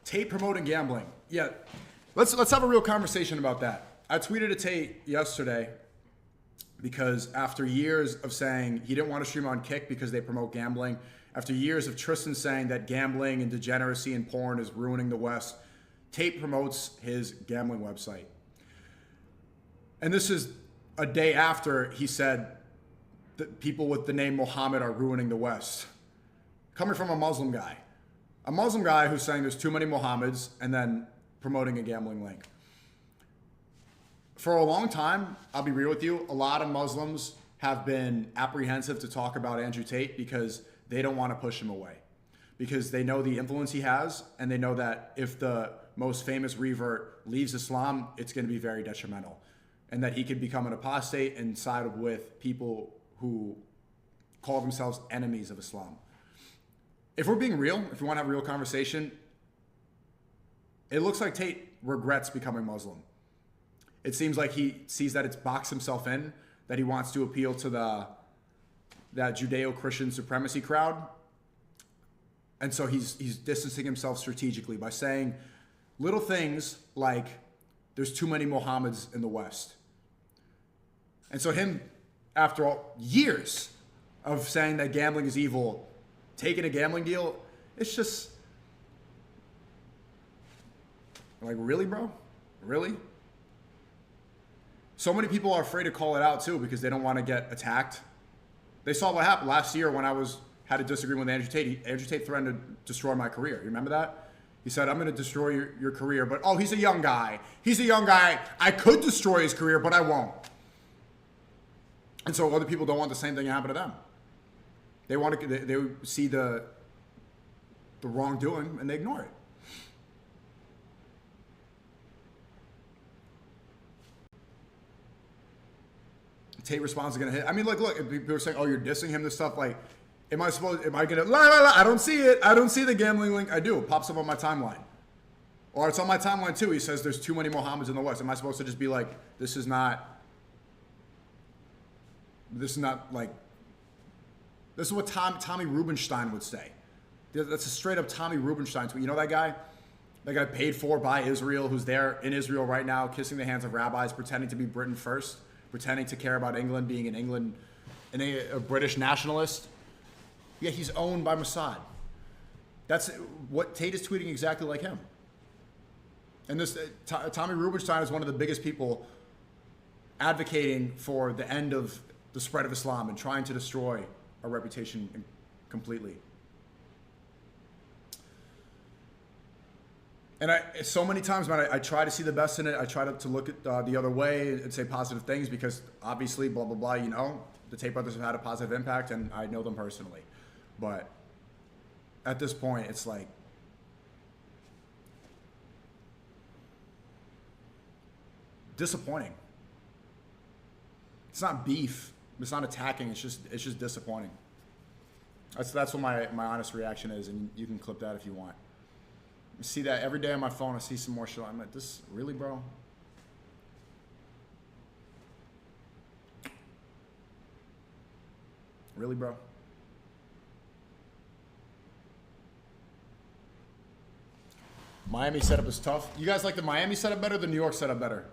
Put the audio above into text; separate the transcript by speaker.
Speaker 1: Tate promoting gambling. Yeah, let's have a real conversation about that. I tweeted at Tate yesterday because after years of saying he didn't want to stream on Kick because they promote gambling, after years of Tristan saying that gambling and degeneracy and porn is ruining the West, Tate promotes his gambling website. And this is a day after he said that people with the name Muhammad are ruining the West. Coming from a Muslim guy. A Muslim guy who's saying there's too many Muhammads and then promoting a gambling link. For a long time, I'll be real with you, a lot of Muslims have been apprehensive to talk about Andrew Tate because they don't want to push him away. Because they know the influence he has, and they know that if the most famous revert leaves Islam, it's going to be very detrimental. And that he could become an apostate and side with people who call themselves enemies of Islam. If we're being real, if we want to have a real conversation, it looks like Tate regrets becoming Muslim. It seems like he sees that it's boxed himself in, that he wants to appeal to that Judeo-Christian supremacy crowd. And so he's distancing himself strategically by saying little things like, there's too many Muhammads in the West. And so him, after all years of saying that gambling is evil, taking a gambling deal, it's just like, really, bro? Really? So many people are afraid to call it out too because they don't want to get attacked. They saw what happened last year when I had a disagreement with Andrew Tate. Andrew Tate threatened to destroy my career. You remember that? He said, I'm going to destroy your career, but oh, he's a young guy. He's a young guy. I could destroy his career, but I won't. And so other people don't want the same thing to happen to them. They see the wrongdoing and they ignore it. Tate response is gonna hit. I mean, look, if people are saying, oh, you're dissing him, this stuff, like, am I gonna, I don't see it. I don't see the gambling link. I do. It pops up on my timeline. Or it's on my timeline too. He says there's too many Mohammeds in the West. Am I supposed to just be like, this is not like, this is what Tommy Rubenstein would say. That's a straight up Tommy Rubenstein tweet. You know that guy? That guy paid for by Israel, who's there in Israel right now, kissing the hands of rabbis, pretending to be Britain first, pretending to care about England, being in England, and a British nationalist. Yeah, he's owned by Mossad. That's what Tate is tweeting, exactly like him. And this Tommy Rubenstein is one of the biggest people advocating for the end of the spread of Islam and trying to destroy our reputation completely. And so many times, man, I try to see the best in it. I try to look at the other way and say positive things because obviously, blah, blah, blah, you know, the Tate brothers have had a positive impact and I know them personally. But at this point, it's like, disappointing. It's not beef. It's not attacking. It's just disappointing. That's what my honest reaction is, and you can clip that if you want. I see that every day on my phone. I see some more shit. I'm like, this really, bro? Really, bro? Miami setup is tough. You guys like the Miami setup better or the New York setup better?